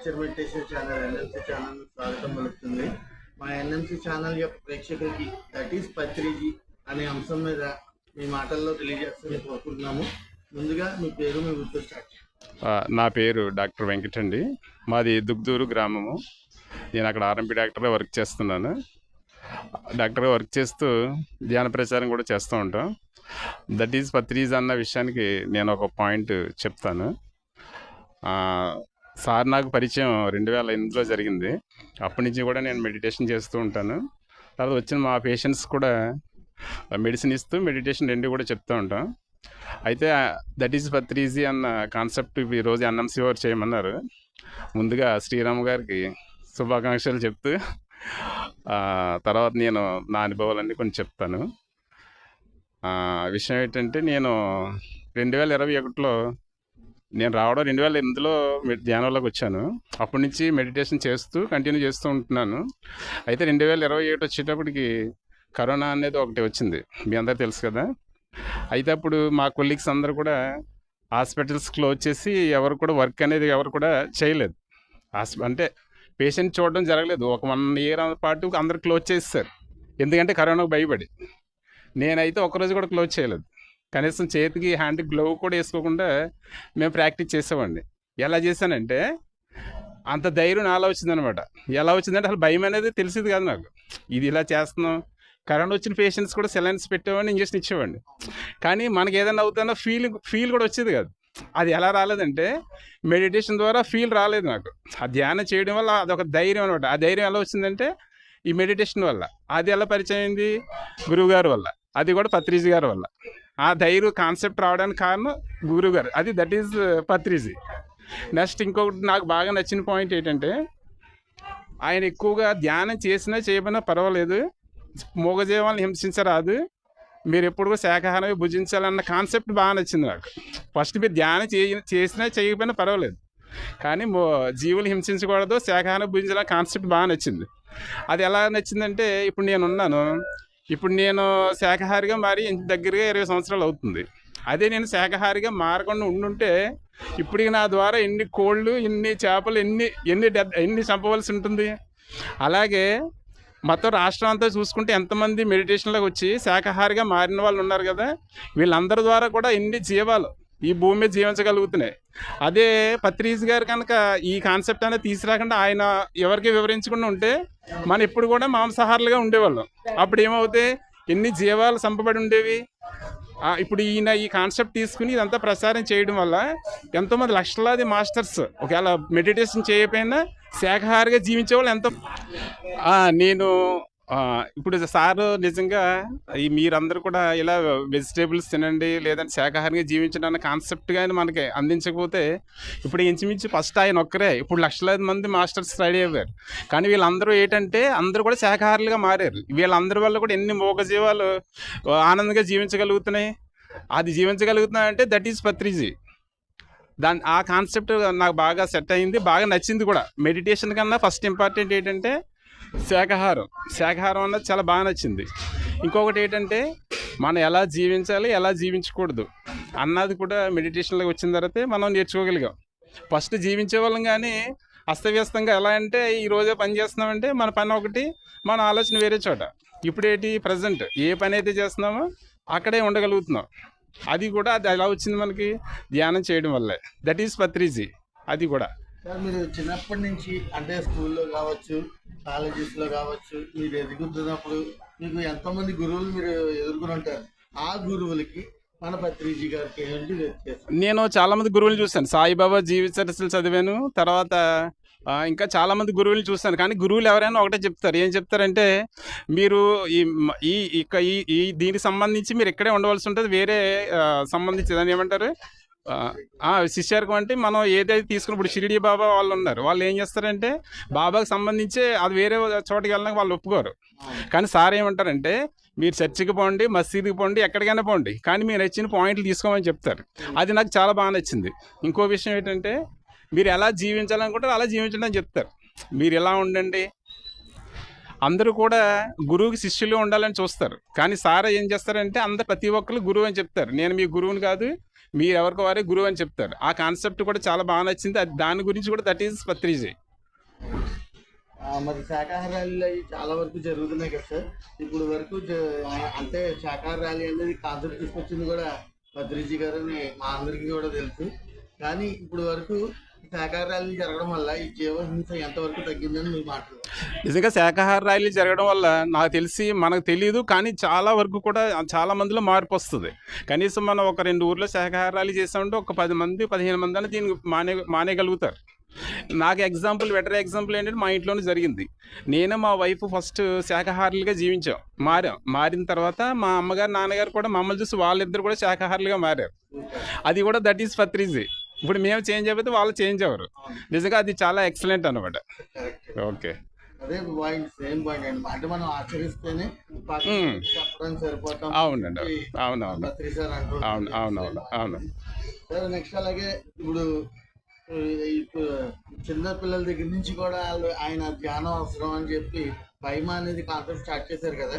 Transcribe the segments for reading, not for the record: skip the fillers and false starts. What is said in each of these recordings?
Nature meditation channel NMC channel స్వాగతం పలుకుతుంది. మా ఎన్ఎంసీ ఛానల్ యొక్క ప్రేక్షకులకి దట్ ఈస్ పత్రిజీ అనే అంశం మీద మీ మాటల్లో తెలియజేస్తూ కోరుకుంటున్నాము. ముందుగా మీ పేరు, మీ వృత్తి స్టార్ట్. నా పేరు డాక్టర్ వెంకట్ అండి. మాది దుగ్దూరు గ్రామము. నేను అక్కడ ఆర్ఎంపీ డాక్టర్గా వర్క్ చేస్తున్నాను. డాక్టర్గా వర్క్ చేస్తూ ధ్యాన ప్రచారం కూడా చేస్తూ ఉంటాం. దట్ ఈజ్ పత్రిజ్ అన్న విషయానికి నేను ఒక పాయింట్ చెప్తాను. సార్ నాకు పరిచయం 2008లో జరిగింది. అప్పటి నుంచి కూడా నేను మెడిటేషన్ చేస్తూ ఉంటాను. తర్వాత వచ్చిన మా పేషెంట్స్ కూడా మెడిసిన్ ఇస్తూ మెడిటేషన్ రెండు కూడా చెప్తూ ఉంటాం. అయితే దట్ ఈజ్ పత్రిజీ అన్న కాన్సెప్ట్ ఈరోజు ఎన్ఎంసీ వారు చేయమన్నారు. ముందుగా శ్రీరామ్ గారికి శుభాకాంక్షలు చెప్తూ తర్వాత నేను నా అనుభవాలన్నీ కొంచెం చెప్తాను. విషయం ఏంటంటే, నేను 2021లో నేను రావడం 2008లో ధ్యానంలోకి వచ్చాను. అప్పటి నుంచి మెడిటేషన్ చేస్తూ కంటిన్యూ చేస్తూ ఉంటున్నాను. అయితే 2021 వచ్చేటప్పటికి కరోనా అనేది ఒకటి వచ్చింది, మీ అందరూ తెలుసు కదా. అయితే అప్పుడు మా కొలీగ్స్ అందరూ కూడా హాస్పిటల్స్ క్లోజ్ చేసి ఎవరు కూడా వర్క్ అనేది ఎవరు కూడా చేయలేదు. అంటే పేషెంట్ చూడడం జరగలేదు. ఒక 1 year పాటు అందరూ క్లోజ్ చేస్తారు, ఎందుకంటే కరోనాకు భయపడి. నేనైతే ఒక్కరోజు కూడా క్లోజ్ చేయలేదు. కనీసం చేతికి హ్యాండ్కి గ్లోవ్ కూడా వేసుకోకుండా మేము ప్రాక్టీస్ చేసేవాడిని. ఎలా చేశానంటే, అంత ధైర్యం నాలో వచ్చిందనమాట. ఎలా వచ్చిందంటే అసలు భయం అనేది తెలిసింది కాదు నాకు. ఇది ఇలా చేస్తున్నాం. కరోనా వచ్చిన పేషెంట్స్ కూడా సెలైన్స్ పెట్టేవాడిని, ఇంజక్షన్ ఇచ్చేవాడిని. కానీ మనకి ఏదైనా అవుతున్నా ఫీల్ కూడా వచ్చేది కాదు. అది ఎలా రాలేదంటే, మెడిటేషన్ ద్వారా ఫీల్ రాలేదు నాకు. ఆ ధ్యానం చేయడం వల్ల అదొక ధైర్యం అనమాట. ఆ ధైర్యం ఎలా వచ్చిందంటే ఈ మెడిటేషన్ వల్ల. అది ఎలా పరిచయం అయింది? గురువు గారి వల్ల. అది కూడా పత్రిజీ గారి వల్ల. ఆ ధైర్యం కాన్సెప్ట్ రావడానికి కారణం గురువు గారు. అది దట్ ఈజ్ పత్రిజీ. నెక్స్ట్ ఇంకొకటి నాకు బాగా నచ్చిన పాయింట్ ఏంటంటే, ఆయన ఎక్కువగా ధ్యానం చేసినా చేయకపోయినా పర్వాలేదు, మూగజీవాలను హింసించరాదు, మీరు ఎప్పుడు శాకాహారం భుజించాలన్న కాన్సెప్ట్ బాగా నచ్చింది నాకు. ఫస్ట్ మీరు ధ్యానం చేసినా చేయకపోయినా పర్వాలేదు, కానీ జీవులు హింసించకూడదు, శాకాహారం భుజించాలన్న కాన్సెప్ట్ బాగా నచ్చింది. అది ఎలా నచ్చిందంటే, ఇప్పుడు నేను శాకాహారిగా మారి దగ్గరగా 20 సంవత్సరాలు అవుతుంది. అదే నేను శాకాహారిగా మారకుండా ఉండుంటే ఇప్పటికి నా ద్వారా ఎన్ని కోళ్ళు, ఎన్ని చేపలు, ఎన్ని చంపవలసి ఉంటుంది. అలాగే మొత్తం రాష్ట్రం అంతా చూసుకుంటే ఎంతమంది మెడిటేషన్లోకి వచ్చి శాకాహారిగా మారిన వాళ్ళు ఉన్నారు కదా. వీళ్ళందరి ద్వారా కూడా ఎన్ని జీవాలు ఈ భూమి మీద జీవించగలుగుతున్నాయి. అదే పత్రిజీ గారు కనుక ఈ కాన్సెప్ట్ అనేది తీసుకురాకుండా ఆయన ఎవరికి వివరించకుండా ఉంటే మనం ఎప్పుడు కూడా మాంసాహారులుగా ఉండేవాళ్ళం. అప్పుడు ఏమవుతాయి, ఎన్ని జీవాలు చంపబడి ఉండేవి. ఇప్పుడు ఈయన ఈ కాన్సెప్ట్ తీసుకుని ఇదంతా ప్రచారం చేయడం వల్ల ఎంతోమంది లక్షలాది మాస్టర్స్ ఒకవేళ మెడిటేషన్ చేయకపోయినా శాకాహారిగా జీవించే వాళ్ళు ఎంతో. నేను ఇప్పుడు సారు నిజంగా మీరందరూ కూడా ఇలా వెజిటేబుల్స్ తినండి, లేదంటే శాకాహారంగా జీవించడం అన్న కాన్సెప్ట్ కానీ మనకి అందించకపోతే, ఇప్పుడు ఇంచుమించు ఫస్ట్ ఆయన ఒక్కరే ఇప్పుడు లక్షలాది మంది మాస్టర్స్ రెడీ అయ్యారు. కానీ వీళ్ళందరూ ఏంటంటే అందరూ కూడా శాకాహారులుగా మారారు. వీళ్ళందరి వల్ల కూడా ఎన్ని మూగజీవాలు ఆనందంగా జీవించగలుగుతున్నాయి. అది జీవించగలుగుతున్నాయంటే దట్ ఈజ్ పత్రిజీ. ఆ కాన్సెప్ట్ నాకు బాగా సెట్ అయింది, బాగా నచ్చింది కూడా. మెడిటేషన్ కన్నా ఫస్ట్ ఇంపార్టెంట్ ఏంటంటే శాకాహారం అన్నది చాలా బాగా నచ్చింది. ఇంకొకటి ఏంటంటే, మనం ఎలా జీవించాలి, ఎలా జీవించకూడదు అన్నది కూడా మెడిటేషన్లోకి వచ్చిన తర్వాతే మనం నేర్చుకోగలిగాం. ఫస్ట్ జీవించే వాళ్ళం కానీ అస్తవ్యస్తంగా ఎలా అంటే, ఈరోజే పని చేస్తున్నామంటే మన పని ఒకటి, మన ఆలోచన వేరే చోట. ఇప్పుడేంటి ప్రజెంట్ ఏ పని అయితే చేస్తున్నామో అక్కడే ఉండగలుగుతున్నాం. అది కూడా అది ఎలా వచ్చింది మనకి ధ్యానం చేయడం వల్లే. That is Patriji. అది కూడా సార్, మీరు చిన్నప్పటి నుంచి అంటే స్కూల్లో కావచ్చు, కాలేజెస్లో కావచ్చు, మీరు ఎదుగుతున్నప్పుడు మీకు ఎంతోమంది గురువులు మీరు ఎదుర్కొని ఉంటారు. ఆ గురువులకి మన పత్రిజీ గారికి ఏంటి వ్యత్యాసం? నేను చాలామంది గురువులు చూశాను. సాయిబాబా జీవిత చరిత్రలు చదివాను. తర్వాత ఇంకా చాలామంది గురువులు చూస్తాను. కానీ గురువులు ఎవరైనా ఒకటే చెప్తారు. ఏం చెప్తారంటే, మీరు ఈ దీనికి సంబంధించి మీరు ఇక్కడే ఉండవలసి ఉంటుంది, వేరే సంబంధించి దాన్ని ఏమంటారు శిష్యర్కం అంటే మనం ఏదైతే తీసుకున్నప్పుడు షిరిడి బాబా వాళ్ళు ఉన్నారు. వాళ్ళు ఏం చేస్తారంటే బాబాకి సంబంధించి అది వేరే చోటుకి వెళ్ళడానికి వాళ్ళు ఒప్పుకోరు. కానీ సార్ ఏమంటారంటే, మీరు చర్చికి పోండి, మసీదుకి పోండి, ఎక్కడికైనా పోండి, కానీ మీరు నచ్చిన పాయింట్లు తీసుకోమని చెప్తారు. అది నాకు చాలా బాగా నచ్చింది. ఇంకో విషయం ఏంటంటే, మీరు ఎలా జీవించాలనుకుంటారో అలా జీవించండి అని చెప్తారు. మీరు ఎలా ఉండండి, అందరూ కూడా గురువుకి శిష్యులు ఉండాలని చూస్తారు. కానీ సార్ ఏం చేస్తారంటే అందరు ప్రతి ఒక్కరు గురువు అని చెప్తారు. నేను మీ గురువుని కాదు, మీరు ఎవరికి వారే గురువు అని చెప్తారు. ఆ కాన్సెప్ట్ కూడా చాలా బాగా నచ్చింది. అది దాని గురించి కూడా దట్ ఈజ్ పత్రిజీ. మరి శాకాహార ర్యాలీలు అవి చాలా వరకు జరుగుతున్నాయి కదా సార్. ఇప్పుడు వరకు అంటే శాకాహార ర్యాలీ అనేది కాన్సెప్ట్ తీసుకొచ్చింది కూడా పత్రిజీ గారు అని మా అందరికీ కూడా తెలుసు. కానీ ఇప్పుడు వరకు శాకాహార ర్యాలీలు జరగడం వల్ల ఈ జీవహింస ఎంతవరకు తగ్గిందని మీ మాటలు? నిజంగా శాకాహార ర్యాలీలు జరగడం వల్ల నాకు తెలిసి మనకు తెలియదు, కానీ చాలా వరకు కూడా చాలా మందిలో మార్పు వస్తుంది. కనీసం మనం ఒక 2 ఊర్లో శాకాహార ర్యాలీ చేసామంటే ఒక 10 మంది 15 మంది అని దీనికి మానేయగలుగుతారు. నాకు బెటర్ ఎగ్జాంపుల్ ఏంటంటే మా ఇంట్లోనే జరిగింది. నేను మా వైఫ్ ఫస్ట్ శాకాహారులుగా మారిన తర్వాత మా అమ్మగారు నాన్నగారు కూడా మమ్మల్ని చూసి వాళ్ళిద్దరు కూడా శాకాహారులుగా మారారు. అది కూడా దట్ ఈస్ పత్రిజీ. ఇప్పుడు మేము చేంజ్ అయిపోతే వాళ్ళు చేంజ్ అవ్వరు. నిజంగా అది చాలా ఎక్సలెంట్ అనమాట. ఓకే, అదే పాయింట్, సేమ్ పాయింట్ అండి. అంటే మనం ఆచరిస్తేనే చెప్పడం సరిపోతాం. అవునండి, అవునవును, అవును. సరే, నెక్స్ట్ అలాగే ఇప్పుడు చిన్న పిల్లల దగ్గర నుంచి కూడా ఆయన ధ్యానం అవసరం అని చెప్పి పైమా అనేది కాన్సెప్ట్ స్టార్ట్ చేశారు కదా,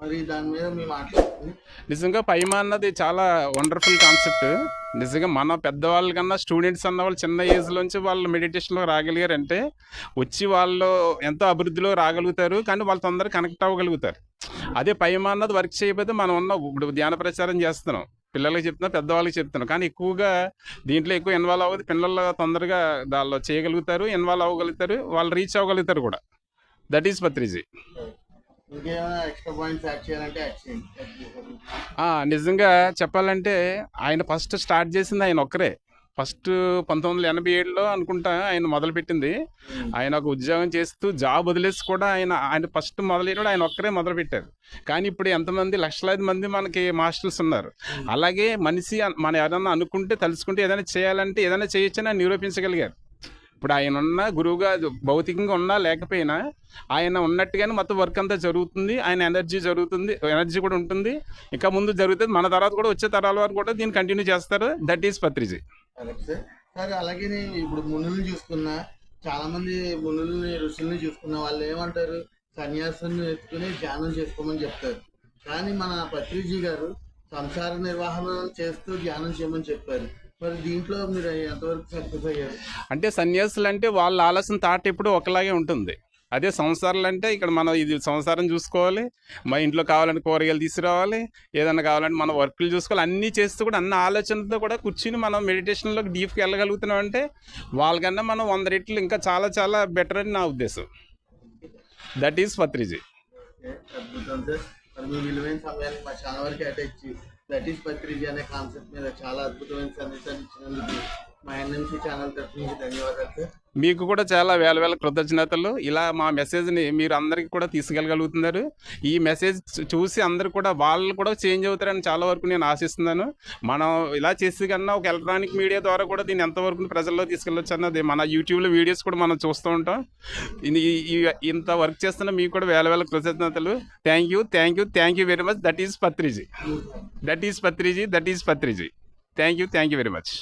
మరి దాని మీద మేము మాట్లాడుతుంది. నిజంగా పైమా అన్నది చాలా వండర్ఫుల్ కాన్సెప్ట్. నిజంగా మన పెద్దవాళ్ళ కన్నా స్టూడెంట్స్ అన్న వాళ్ళు చిన్న ఏజ్లోంచి వాళ్ళు మెడిటేషన్లో రాగలిగారంటే వచ్చి వాళ్ళు ఎంతో అభివృద్ధిలో రాగలుగుతారు. కానీ వాళ్ళు తొందరగా కనెక్ట్ అవ్వగలుగుతారు. అదే పైమా అన్నది వర్క్ చేయకపోతే మనం ఇప్పుడు ధ్యాన ప్రచారం చేస్తున్నాం, పిల్లలకి చెప్తున్నా, పెద్దవాళ్ళకి చెప్తున్నాం. కానీ ఎక్కువగా దీంట్లో ఎక్కువ ఇన్వాల్వ్ అవ్వదు. పిల్లలు తొందరగా దానిలో చేయగలుగుతారు, ఇన్వాల్వ్ అవ్వగలుగుతారు, వాళ్ళు రీచ్ అవ్వగలుగుతారు కూడా. That is Patriji. నిజంగా చెప్పాలంటే ఆయన ఫస్ట్ స్టార్ట్ చేసింది ఆయన ఒక్కరే. ఫస్ట్ 1987లో అనుకుంటా ఆయన మొదలుపెట్టింది. ఆయన ఒక ఉద్యోగం చేస్తూ జాబ్ వదిలేసి కూడా ఆయన ఫస్ట్ మొదలైనప్పుడు ఆయన ఒక్కరే మొదలుపెట్టారు. కానీ ఇప్పుడు ఎంతమంది లక్షలాది మంది మనకి మాస్టర్స్ ఉన్నారు. అలాగే మనిషి మనం ఏదైనా అనుకుంటే తలుచుకుంటే ఏదైనా చేయాలంటే ఏదైనా చేయొచ్చని ఆయన నిరూపించగలిగారు. ఇప్పుడు ఆయన ఉన్న గురువుగా భౌతికంగా ఉన్నా లేకపోయినా ఆయన ఉన్నట్టుగానే మొత్తం వర్క్ అంతా జరుగుతుంది. ఆయన ఎనర్జీ కూడా ఉంటుంది. ఇంకా ముందు జరుగుతుంది. మన తర్వాత కూడా వచ్చే తరాల వారు కూడా దీన్ని కంటిన్యూ చేస్తారు. That is Patriji. సరే, అలాగే ఇప్పుడు మునుల్ని చూసుకున్నా, చాలా మంది మునుల్ని ఋషుల్ని చూసుకున్న వాళ్ళు ఏమంటారు, సన్యాసాన్ని ఎత్తుకుని ధ్యానం చేసుకోమని చెప్తారు. కానీ మన పత్రిజీ గారు సంసార నిర్వహణ చేస్తూ ధ్యానం చేయమని చెప్పారు. మరి దీంట్లో మీరు ఎంతవరకు సక్సెస్ అయ్యారు? అంటే సన్యాసులు అంటే వాళ్ళ ఆలోచన థాట్ ఎప్పుడు ఒకలాగే ఉంటుంది. అదే సంసారాలు అంటే ఇక్కడ మనం ఇది సంసారం చూసుకోవాలి, మా ఇంట్లో కావాలంటే కూరగాయలు తీసుకురావాలి, ఏదన్నా కావాలంటే మనం వర్క్లు చూసుకోవాలి, అన్నీ చేస్తూ కూడా అన్న ఆలోచనతో కూడా కూర్చుని మనం మెడిటేషన్లోకి డీప్కి వెళ్ళగలుగుతున్నాం. అంటే వాళ్ళకన్నా మనం 100 రెట్లు ఇంకా చాలా చాలా బెటర్ అని నా ఉద్దేశం. That is Patriji. అద్భుతం సార్. మరి మీ విలువైన సమయాన్ని మా ఛానల్ వరకు కేటాయించి దట్ ఈస్ పత్రిజీ అనే కాన్సెప్ట్ మీద చాలా అద్భుతమైన సందేశాన్ని ఇచ్చినందుకు మా ఎన్ఎంసీ ఛానల్ తరఫు నుంచి ధన్యవాదాలు సార్. మీకు కూడా చాలా వేల కృతజ్ఞతలు. ఇలా మా మెసేజ్ని మీరు అందరికీ కూడా తీసుకెళ్ళగలుగుతున్నారు. ఈ మెసేజ్ చూసి అందరు కూడా వాళ్ళు కూడా చేంజ్ అవుతారని చాలా వరకు నేను ఆశిస్తున్నాను. మనం ఇలా చేసి కన్నా ఒక ఎలక్ట్రానిక్ మీడియా ద్వారా కూడా దీన్ని ఎంతవరకు ప్రజల్లో తీసుకెళ్ళొచ్చు అన్నది మన యూట్యూబ్లో వీడియోస్ కూడా మనం చూస్తూ ఉంటాం. ఇంత వర్క్ చేస్తున్న మీకు కూడా వేల కృతజ్ఞతలు. Thank you very much. That is Patriji. Thank you very much.